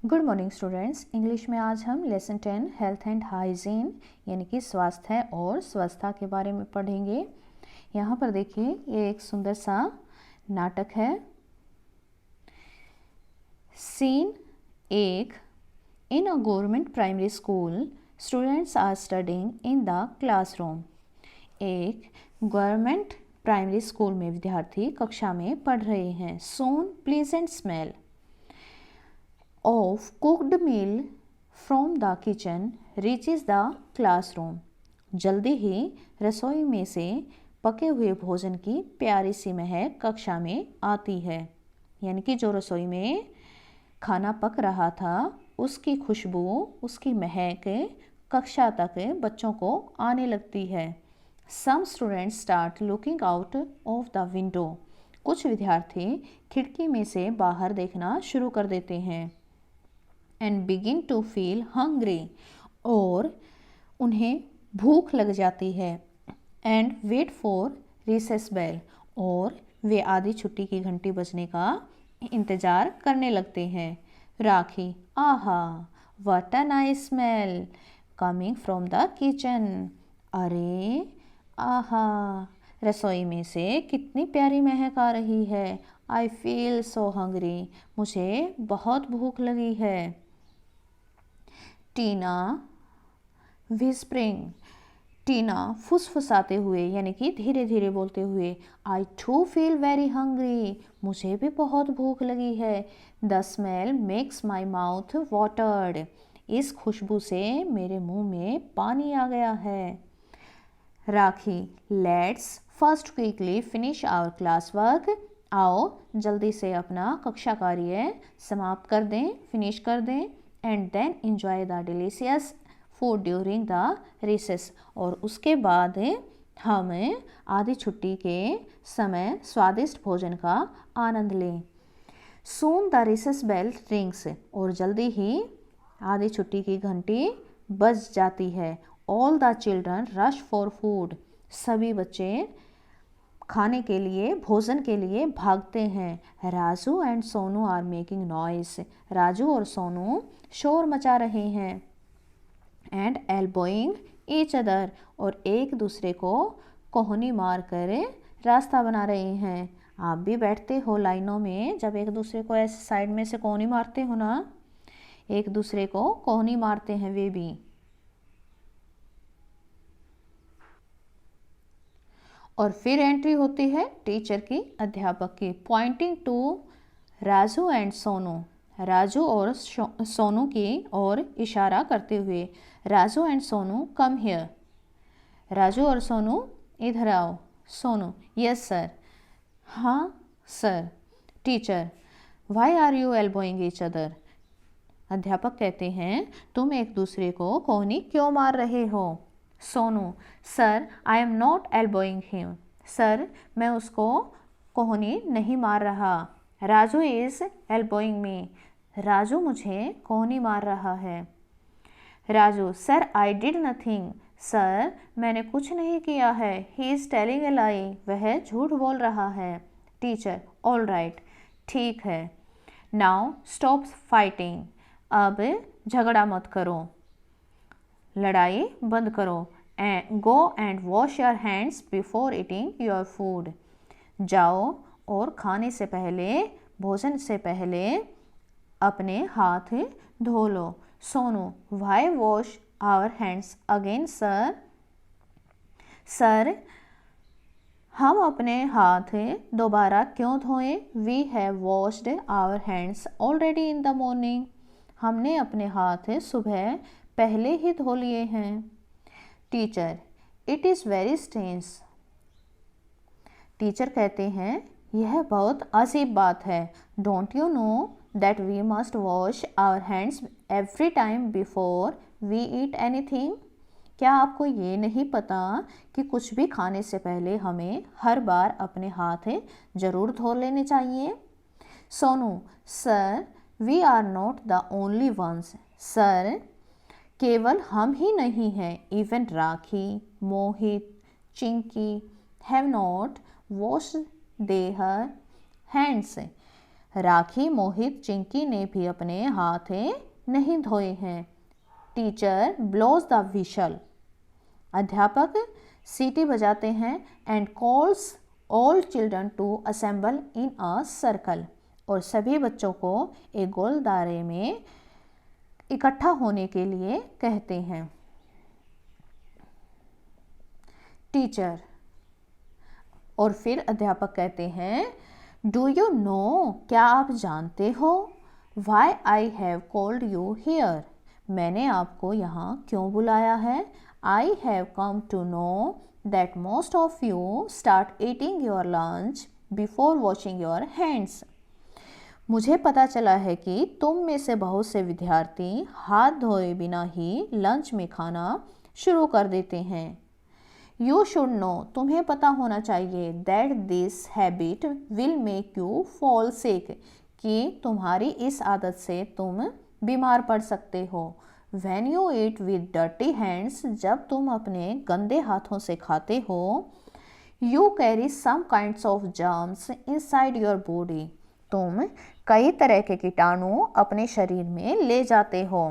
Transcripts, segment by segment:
Good morning students. English में आज हम लेसन 10 हेल्थ एंड हाइजीन यानी कि स्वास्थ्य और स्वच्छता के बारे में पढ़ेंगे। यहाँ पर देखिए, ये एक सुंदर सा नाटक है। Scene 1। In a government primary school students are studying in the classroom. एक गवर्नमेंट प्राइमरी स्कूल में विद्यार्थी कक्षा में पढ़ रहे हैं। Soon pleasant smell of cooked meal from the kitchen reaches the classroom। जल्दी ही रसोई में से पके हुए भोजन की प्यारी सी महक कक्षा में आती है। यानी कि जो रसोई में खाना पक रहा था उसकी खुशबू, उसकी महक कक्षा तक बच्चों को आने लगती है। Some students start looking out of the window। कुछ विद्यार्थी खिड़की में से बाहर देखना शुरू कर देते हैं। and begin to feel hungry और उन्हें भूख लग जाती है। and wait for recess bell और वे आधी छुट्टी की घंटी बजने का इंतज़ार करने लगते हैं। राखी, आहा what a nice smell coming from the kitchen। अरे आहा, रसोई में से कितनी प्यारी महक आ रही है। I feel so hungry मुझे बहुत भूख लगी है। टीना विस्परिंग, टीना फुसफुसाते हुए यानी कि धीरे धीरे बोलते हुए, आई टू फील वेरी हंग्री मुझे भी बहुत भूख लगी है। The smell makes my mouth watered इस खुशबू से मेरे मुंह में पानी आ गया है। Rakhi, let's first quickly finish our class work. आओ जल्दी से अपना कक्षा कार्य समाप्त कर दें, फिनिश कर दें। And then enjoy the delicious food during the recess और उसके बाद हम आधी छुट्टी के समय स्वादिष्ट भोजन का आनंद लें। Soon the recess bell rings और जल्दी ही आधी छुट्टी की घंटी बज जाती है। All the children rush for food सभी बच्चे खाने के लिए, भोजन के लिए भागते हैं। Raju and Sonu are making noise Raju और सोनू शोर मचा रहे हैं। एंड एल्बोइंग ईच अदर और एक दूसरे को कोहनी मार कर रास्ता बना रहे हैं। आप भी बैठते हो लाइनों में, जब एक दूसरे को ऐसे साइड में से कोहनी मारते हो ना, एक दूसरे को कोहनी मारते हैं वे भी। और फिर एंट्री होती है टीचर की, अध्यापक की। Pointing to Raju and Sonu, Raju और सोनू की ओर इशारा करते हुए। Raju and Sonu come here, Raju और सोनू इधर आओ। सोनू, यस सर, हाँ sir. Teacher, why are you elbowing each other, अध्यापक कहते हैं तुम एक दूसरे को कोहनी क्यों मार रहे हो। Sonu, sir I am not elbowing him, sir मैं उसको कोहनी नहीं मार रहा। Raju is elbowing me, Raju मुझे कोहनी मार रहा है। Raju, sir I did nothing, sir मैंने कुछ नहीं किया है। ही इज़ टेलिंग ए लाई, वह झूठ बोल रहा है। टीचर, ऑल राइट, ठीक है। नाउ स्टॉप फाइटिंग, अब झगड़ा मत करो, लड़ाई बंद करो। Go and wash your hands before eating your food, जाओ और खाने से पहले, भोजन से पहले अपने हाथ धो लो। Sonu, why wash our hands again sir, sir हम अपने हाथ दोबारा क्यों धोएं। We have washed our hands already in the morning, हमने अपने हाथ सुबह पहले ही धो लिए हैं। Teacher, it is very strange, teacher कहते हैं यह बहुत अजीब बात है। Don't you know that we must wash our hands every time before we eat anything, क्या आपको ये नहीं पता कि कुछ भी खाने से पहले हमें हर बार अपने हाथ ज़रूर धो लेने चाहिए। Sonu, sir we are not the only ones, sir केवल हम ही नहीं हैं। Even Rakhi, Mohit, Chinki have not wash their hands, Rakhi, Mohit, Chinki ने भी अपने हाथ नहीं धोए हैं। Teacher blows the whistle. अध्यापक सीटी बजाते हैं and calls all children to assemble in a circle. और सभी बच्चों को एक गोल दायरे में इकट्ठा होने के लिए कहते हैं। टीचर और फिर अध्यापक कहते हैं, डू यू नो, क्या आप जानते हो, why I have called you here, मैंने आपको यहाँ क्यों बुलाया है। I have come to know that most of you start eating your lunch before washing your hands. मुझे पता चला है कि तुम में से बहुत से विद्यार्थी हाथ धोए बिना ही लंच में खाना शुरू कर देते हैं। यू शुड नो, तुम्हें पता होना चाहिए, that this habit will make you fall sick, कि तुम्हारी इस आदत से तुम बीमार पड़ सकते हो। When you eat with dirty hands, जब तुम अपने गंदे हाथों से खाते हो, you carry some kinds of germs inside your body, तुम कई तरह के कीटाणु अपने शरीर में ले जाते हो।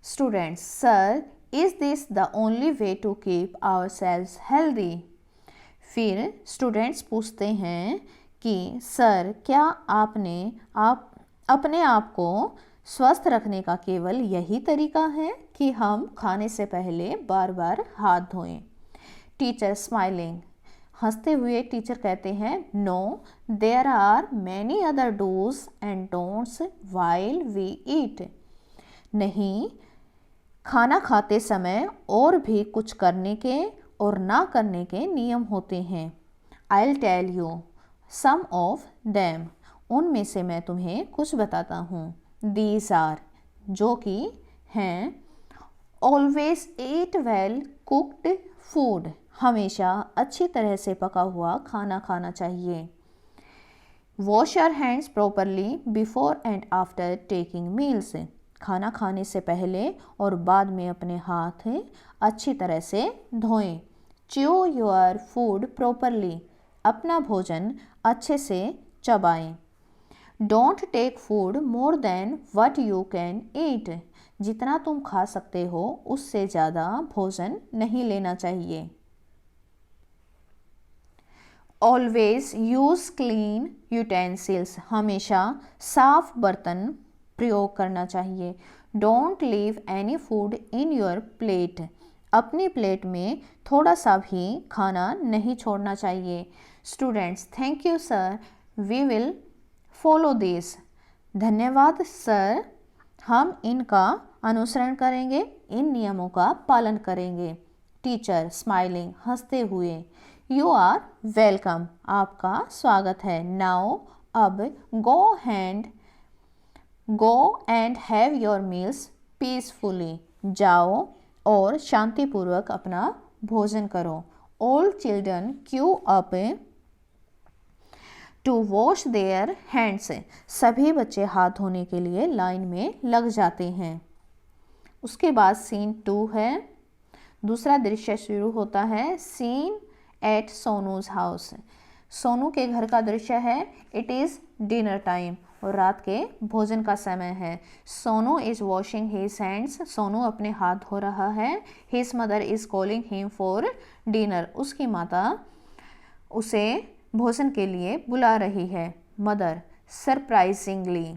Students, sir, is this the only way to keep ourselves healthy. फिर स्टूडेंट्स पूछते हैं कि सर, क्या आप अपने आप को स्वस्थ रखने का केवल यही तरीका है कि हम खाने से पहले बार बार हाथ धोएं। टीचर स्माइलिंग, हंसते हुए टीचर कहते हैं, no, there are many other dos and don'ts while we eat. नहीं, खाना खाते समय और भी कुछ करने के और ना करने के नियम होते हैं। I'll tell you some of them, उनमें से मैं तुम्हें कुछ बताता हूँ। These are, जो कि हैं, always eat well cooked food, हमेशा अच्छी तरह से पका हुआ खाना खाना चाहिए। Wash your hands properly before and after taking meals, खाना खाने से पहले और बाद में अपने हाथ अच्छी तरह से धोएं। च्यू योर फूड प्रॉपरली, अपना भोजन अच्छे से चबाएं। Don't take food more than what you can eat, जितना तुम खा सकते हो उससे ज़्यादा भोजन नहीं लेना चाहिए। ऑलवेज यूज़ क्लीन यूटेंसिल्स, हमेशा साफ बर्तन प्रयोग करना चाहिए। Don't leave any food in your plate, अपनी प्लेट में थोड़ा सा भी खाना नहीं छोड़ना चाहिए। Students, thank you sir, we will follow this. धन्यवाद सर, हम इनका अनुसरण करेंगे, इन नियमों का पालन करेंगे। टीचर स्माइलिंग, हंसते हुए, यू आर वेलकम, आपका स्वागत है। नाउ, अब go and have your meals peacefully, जाओ और शांतिपूर्वक अपना भोजन करो। All children queue up to wash their hands, सभी बच्चे हाथ धोने के लिए लाइन में लग जाते हैं। उसके बाद सीन 2 है, दूसरा दृश्य शुरू होता है। सीन एट सोनूज हाउस, सोनू के घर का दृश्य है। इट इज़ डिनर टाइम, और रात के भोजन का समय है। Sonu is washing his hands, Sonu अपने हाथ धो रहा है। His mother is calling him for dinner, उसकी माता उसे भोजन के लिए बुला रही है। Mother surprisingly,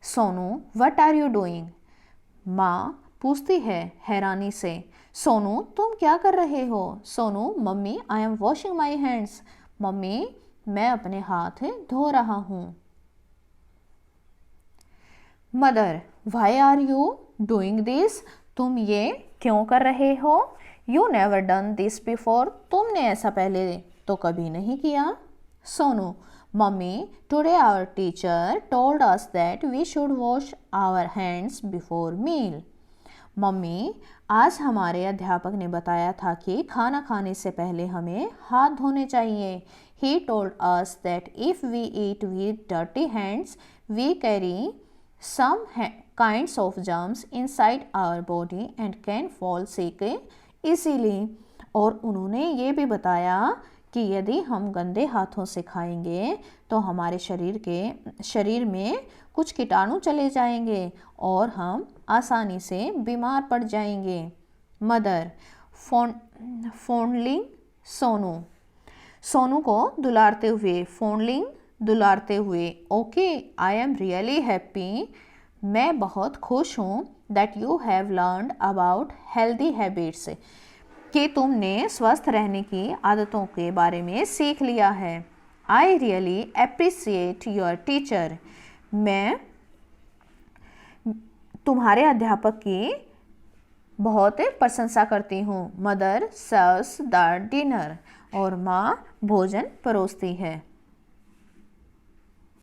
Sonu what are you doing, माँ पूछती है हैरानी से, सोनू तुम क्या कर रहे हो। Sonu, mummy I am washing my hands, mummy मैं अपने हाथ धो रहा हूँ। Mother, why are you doing this, तुम ये क्यों कर रहे हो। You never done this before, तुमने ऐसा पहले तो कभी नहीं किया। Sonu, mummy today our teacher told us that we should wash our hands before meal, mummy आज हमारे अध्यापक ने बताया था कि खाना खाने से पहले हमें हाथ धोने चाहिए। He told us that if we eat with dirty hands we carry some kinds of germs inside our body and can fall sick easily, और उन्होंने ये भी बताया कि यदि हम गंदे हाथों से खाएंगे तो हमारे शरीर में कुछ कीटाणु चले जाएंगे और हम आसानी से बीमार पड़ जाएंगे। मदर फॉन्डलिंग सोनू, सोनू को दुलारते हुए, फॉन्डलिंग दुलारते हुए। Okay, I am really happy, मैं बहुत खुश हूँ, that you have learned about healthy habits, कि तुमने स्वस्थ रहने की आदतों के बारे में सीख लिया है। I really appreciate your teacher, मैं तुम्हारे अध्यापक की बहुत प्रशंसा करती हूँ। मदर सर्व्स द डिनर, और माँ भोजन परोसती है।